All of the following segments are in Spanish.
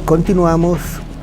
Continuamos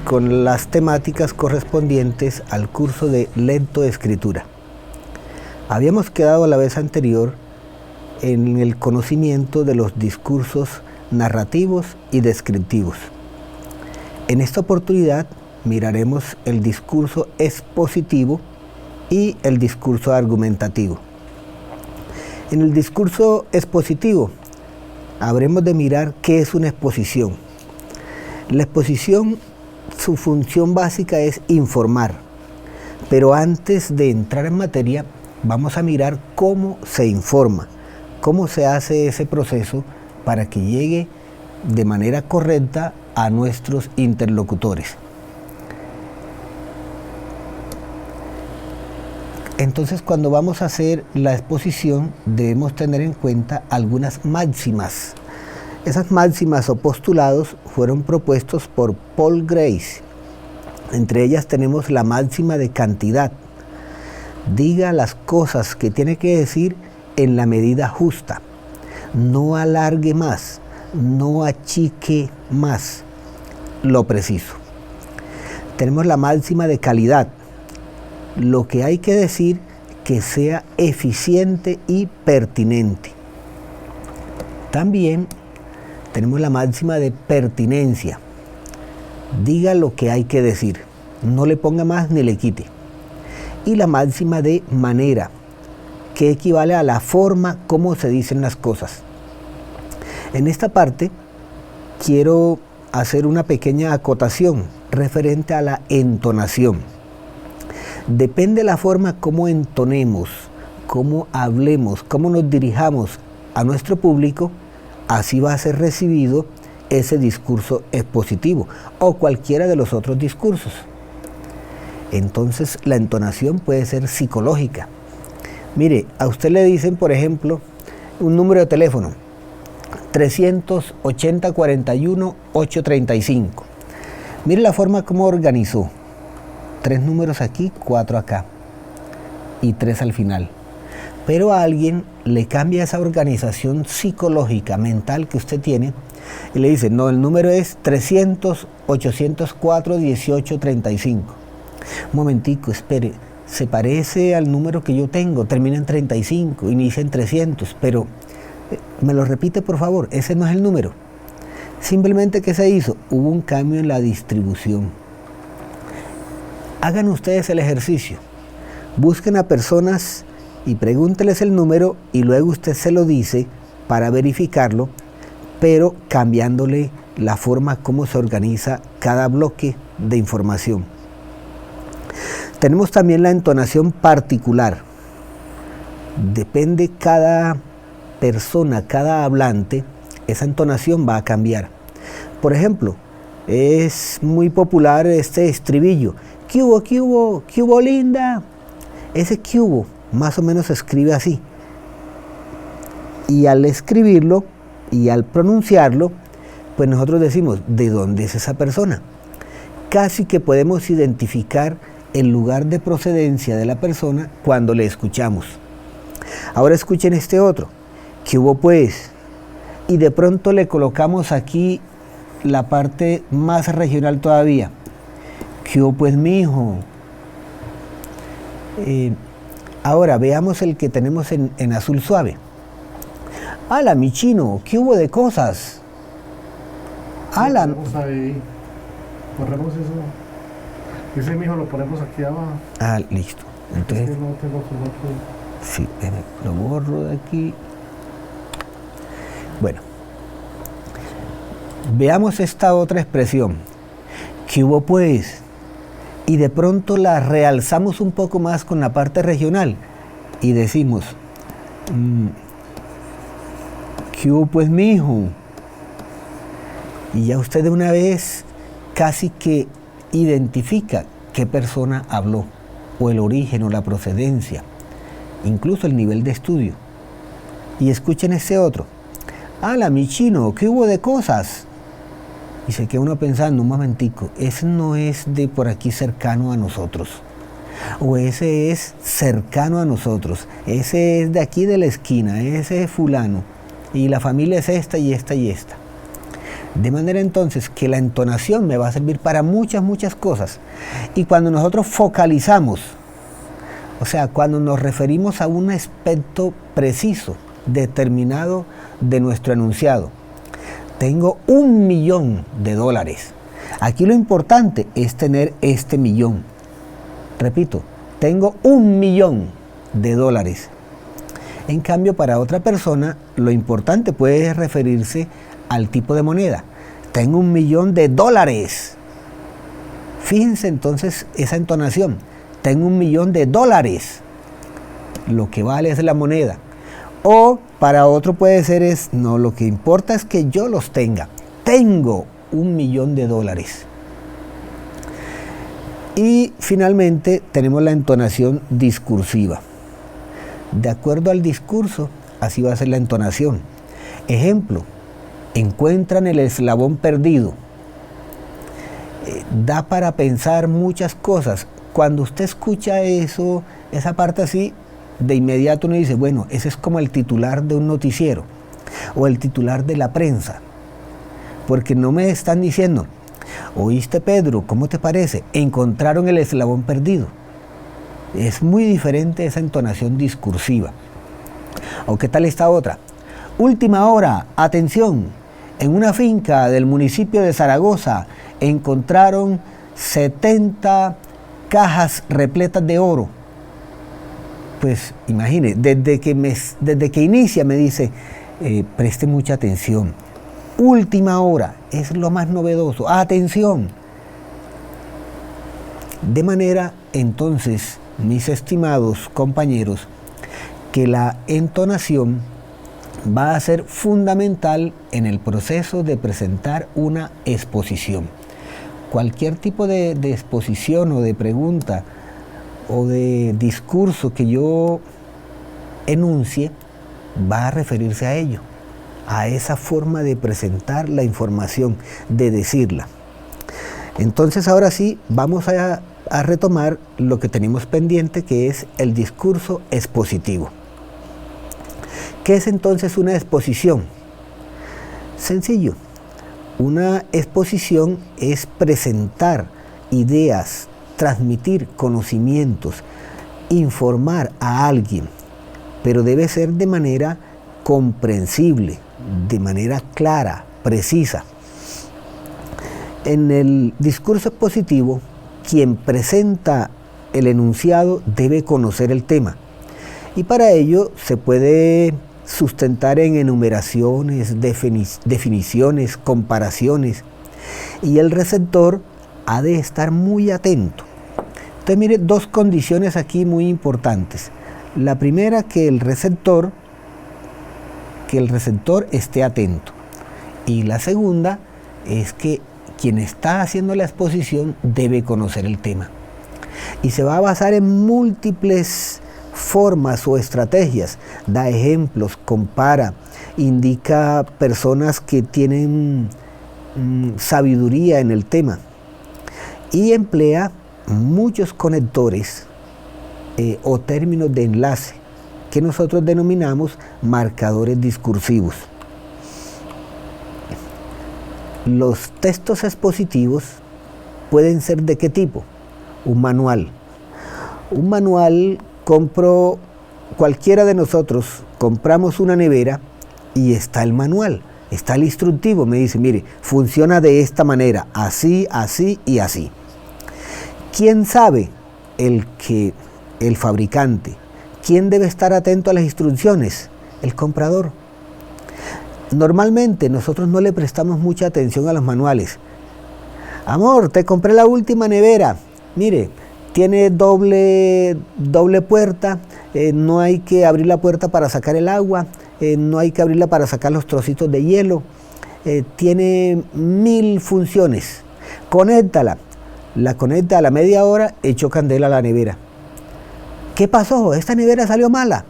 con las temáticas correspondientes al curso de lectoescritura. Habíamos quedado la vez anterior en el conocimiento de los discursos narrativos y descriptivos. En esta oportunidad miraremos el discurso expositivo y el discurso argumentativo. En el discurso expositivo habremos de mirar qué es una exposición. La exposición, su función básica es informar, pero antes de entrar en materia vamos a mirar cómo se informa, cómo se hace ese proceso para que llegue de manera correcta a nuestros interlocutores. Entonces, cuando vamos a hacer la exposición, debemos tener en cuenta algunas máximas. Esas máximas o postulados fueron propuestos por Paul Grace. Entre ellas tenemos la máxima de cantidad. Diga las cosas que tiene que decir en la medida justa. No alargue más, no achique más. Lo preciso. Tenemos la máxima de calidad. Lo que hay que decir que sea eficiente y pertinente. También tenemos la máxima de pertinencia. Diga lo que hay que decir, no le ponga más ni le quite. Y la máxima de manera, que equivale a la forma como se dicen las cosas. En esta parte quiero hacer una pequeña acotación referente a la entonación. Depende de la forma como entonemos, cómo hablemos, cómo nos dirijamos a nuestro público, así va a ser recibido ese discurso expositivo o cualquiera de los otros discursos. Entonces la entonación puede ser psicológica. Mire, a usted le dicen, por ejemplo, un número de teléfono, 380-41-835. Mire la forma como organizó. 3 números aquí, 4 acá y 3 al final. Pero a alguien le cambia esa organización psicológica, mental que usted tiene y le dice, no, el número es 300-804-1835. Un momentico, espere, se parece al número que yo tengo, termina en 35, inicia en 300, pero me lo repite por favor, ese no es el número. Simplemente, ¿qué se hizo? Hubo un cambio en la distribución. Hagan ustedes el ejercicio, busquen a personas y pregúnteles el número y luego usted se lo dice para verificarlo, pero cambiándole la forma como se organiza cada bloque de información. Tenemos también la entonación particular. Depende cada persona, cada hablante, esa entonación va a cambiar. Por ejemplo, es muy popular este estribillo. ¿Qué hubo, qué hubo, qué hubo, linda? Ese qué hubo más o menos se escribe así. Y al escribirlo y al pronunciarlo, pues nosotros decimos, ¿de dónde es esa persona? Casi que podemos identificar el lugar de procedencia de la persona cuando le escuchamos. Ahora escuchen este otro. ¿Qué hubo pues? Y de pronto le colocamos aquí la parte más regional todavía. ¿Qué hubo pues, mijo? Ahora veamos el que tenemos en azul suave. ¡Hala, mi chino! ¿Qué hubo de cosas? ¡Hala! Ponemos ahí, corremos eso. Ese mijo lo ponemos aquí abajo. Ah, listo. Entonces, es que no tengo su otro. Sí, lo borro de aquí. Bueno, veamos esta otra expresión. ¿Qué hubo pues? Y de pronto la realzamos un poco más con la parte regional y decimos, ¿qué hubo pues, mijo? Y ya usted de una vez casi que identifica qué persona habló, o el origen o la procedencia, incluso el nivel de estudio. Y escuchen este otro. ¡Hala, mi chino! ¿Qué hubo de cosas? Y se queda uno pensando, un momentico, ese no es de por aquí cercano a nosotros. O ese es cercano a nosotros. Ese es de aquí de la esquina, ese es fulano. Y la familia es esta y esta y esta. De manera entonces que la entonación me va a servir para muchas cosas. Y cuando nosotros focalizamos, o sea, cuando nos referimos a un aspecto preciso, determinado de nuestro enunciado, tengo $1.000.000. Aquí lo importante es tener este millón. Repito, tengo $1.000.000. En cambio, para otra persona, lo importante puede referirse al tipo de moneda. Tengo $1.000.000. Fíjense entonces esa entonación. Tengo $1.000.000. Lo que vale es la moneda. O para otro puede ser no, lo que importa es que yo los tenga. Tengo $1.000.000. Y finalmente tenemos la entonación discursiva. De acuerdo al discurso, así va a ser la entonación. Ejemplo, encuentran el eslabón perdido. Da para pensar muchas cosas. Cuando usted escucha eso, esa parte así, de inmediato uno dice, bueno, ese es como el titular de un noticiero o el titular de la prensa. Porque no me están diciendo, ¿oíste, Pedro? ¿Cómo te parece? Encontraron el eslabón perdido. Es muy diferente esa entonación discursiva. ¿O qué tal esta otra? Última hora, atención, en una finca del municipio de Zaragoza encontraron 70 cajas repletas de oro. Pues imagine, desde que inicia me dice, preste mucha atención. Última hora, es lo más novedoso. Atención. De manera, entonces, mis estimados compañeros, que la entonación va a ser fundamental en el proceso de presentar una exposición. Cualquier tipo de exposición o de pregunta o de discurso que yo enuncie va a referirse a ello, a esa forma de presentar la información, de decirla. Entonces ahora sí vamos a retomar lo que tenemos pendiente, que es el discurso expositivo. ¿Qué es entonces una exposición? Sencillo. Una exposición es presentar ideas, transmitir conocimientos, informar a alguien, pero debe ser de manera comprensible, de manera clara, precisa. En el discurso expositivo, quien presenta el enunciado debe conocer el tema, y para ello se puede sustentar en enumeraciones, definiciones, comparaciones, y el receptor ha de estar muy atento. Entonces mire, dos condiciones aquí muy importantes. La primera, que el receptor esté atento, y la segunda es que quien está haciendo la exposición debe conocer el tema, y se va a basar en múltiples formas o estrategias. Da ejemplos, compara, indica personas que tienen sabiduría en el tema, y emplea muchos conectores o términos de enlace que nosotros denominamos marcadores discursivos. Los textos expositivos pueden ser ¿de qué tipo? Un manual. Un manual, cualquiera de nosotros compramos una nevera y está el manual, está el instructivo, me dice, mire, funciona de esta manera, así, así y así. ¿Quién sabe? El fabricante. ¿Quién debe estar atento a las instrucciones? El comprador. Normalmente nosotros no le prestamos mucha atención a los manuales. Amor, te compré la última nevera. Mire, tiene doble puerta, no hay que abrir la puerta para sacar el agua, no hay que abrirla para sacar los trocitos de hielo, tiene 1000 funciones. Conéctala. La conecta a la media hora, echó candela a la nevera. ¿Qué pasó? ¿Esta nevera salió mala?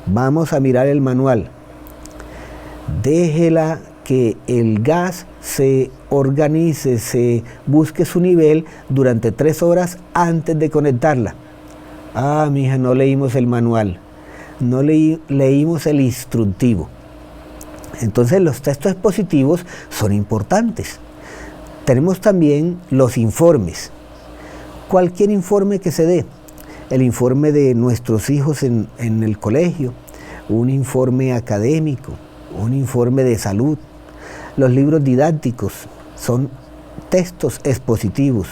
Vamos a mirar el manual. Déjela que el gas se organice, se busque su nivel durante 3 horas antes de conectarla. Ah, mija, no leímos el manual, no leímos el instructivo. Entonces los textos expositivos son importantes. Tenemos también los informes. Cualquier informe que se dé, el informe de nuestros hijos en el colegio, un informe académico, un informe de salud, los libros didácticos son textos expositivos.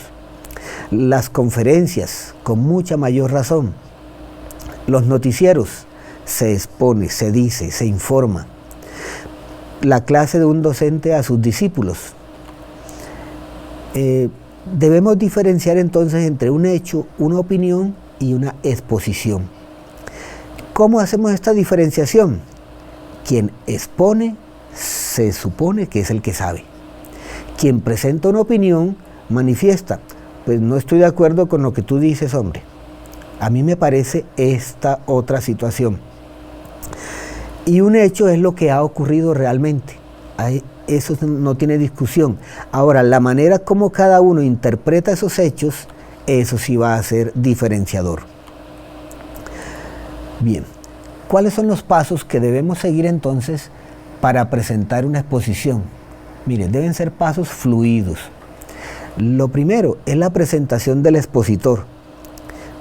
Las conferencias, con mucha mayor razón. Los noticieros, se expone, se dice, se informa. La clase de un docente a sus discípulos. Debemos diferenciar entonces entre un hecho, una opinión y una exposición. ¿Cómo hacemos esta diferenciación? Quien expone se supone que es el que sabe. Quien presenta una opinión manifiesta, pues no estoy de acuerdo con lo que tú dices, hombre. A mí me parece esta otra situación. Y un hecho es lo que ha ocurrido realmente. Eso no tiene discusión. Ahora, la manera como cada uno interpreta esos hechos, eso sí va a ser diferenciador. Bien, ¿cuáles son los pasos que debemos seguir entonces para presentar una exposición? Miren, deben ser pasos fluidos. Lo primero es la presentación del expositor.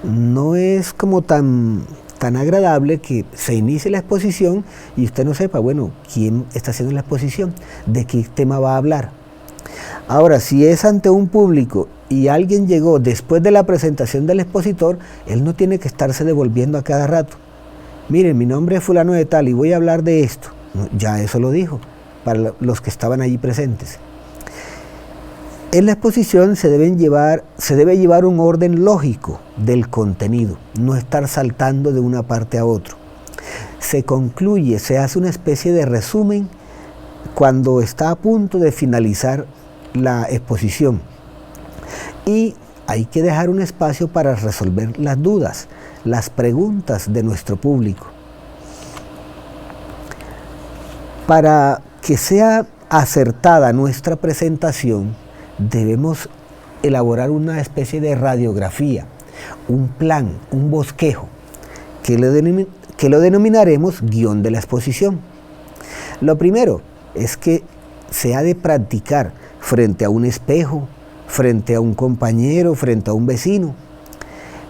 No es como tan agradable que se inicie la exposición y usted no sepa, bueno, quién está haciendo la exposición, de qué tema va a hablar. Ahora, si es ante un público y alguien llegó después de la presentación del expositor, él no tiene que estarse devolviendo a cada rato. Miren, mi nombre es fulano de tal y voy a hablar de esto. Ya eso lo dijo para los que estaban allí presentes. En la exposición se debe llevar un orden lógico del contenido, no estar saltando de una parte a otra. Se concluye, se hace una especie de resumen cuando está a punto de finalizar la exposición. Y hay que dejar un espacio para resolver las dudas, las preguntas de nuestro público. Para que sea acertada nuestra presentación, debemos elaborar una especie de radiografía, un plan, un bosquejo, que lo denominaremos guión de la exposición. Lo primero es que se ha de practicar frente a un espejo, frente a un compañero, frente a un vecino,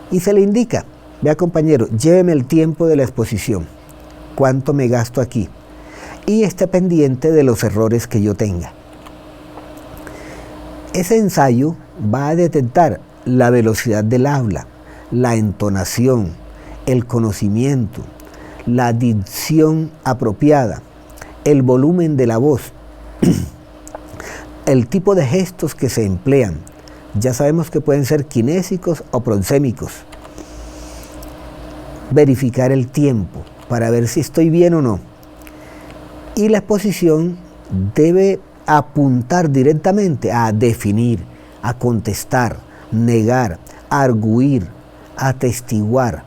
y se le indica, vea compañero, lléveme el tiempo de la exposición, cuánto me gasto aquí, y esté pendiente de los errores que yo tenga. Ese ensayo va a detectar la velocidad del habla, la entonación, el conocimiento, la dicción apropiada, el volumen de la voz, el tipo de gestos que se emplean. Ya sabemos que pueden ser kinésicos o proxémicos. Verificar el tiempo para ver si estoy bien o no. Y la exposición debe apuntar directamente a definir, a contestar, negar, arguir, atestiguar,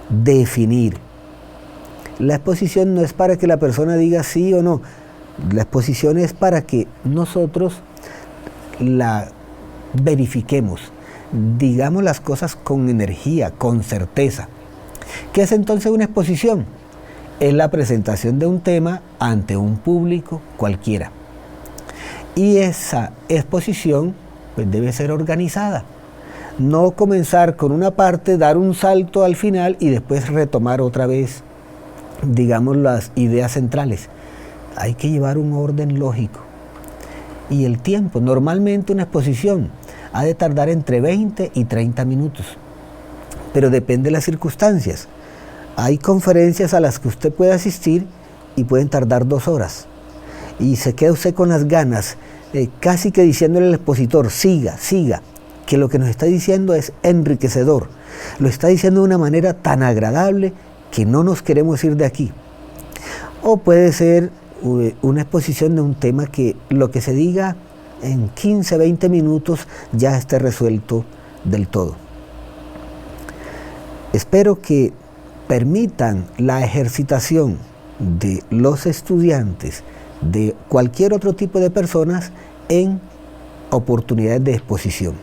definir. La exposición no es para que la persona diga sí o no. La exposición es para que nosotros la verifiquemos, digamos las cosas con energía, con certeza. ¿Qué es entonces una exposición? Es la presentación de un tema ante un público cualquiera. Y esa exposición pues, debe ser organizada. No comenzar con una parte, dar un salto al final y después retomar otra vez, digamos, las ideas centrales. Hay que llevar un orden lógico. Y el tiempo, normalmente una exposición ha de tardar entre 20 y 30 minutos. Pero depende de las circunstancias. Hay conferencias a las que usted puede asistir y pueden tardar 2 horas. Y se queda usted con las ganas, casi que diciéndole al expositor, siga, siga, que lo que nos está diciendo es enriquecedor. Lo está diciendo de una manera tan agradable que no nos queremos ir de aquí. O puede ser una exposición de un tema que lo que se diga en 15, 20 minutos ya esté resuelto del todo. Espero que permitan la ejercitación de los estudiantes, de cualquier otro tipo de personas en oportunidades de exposición.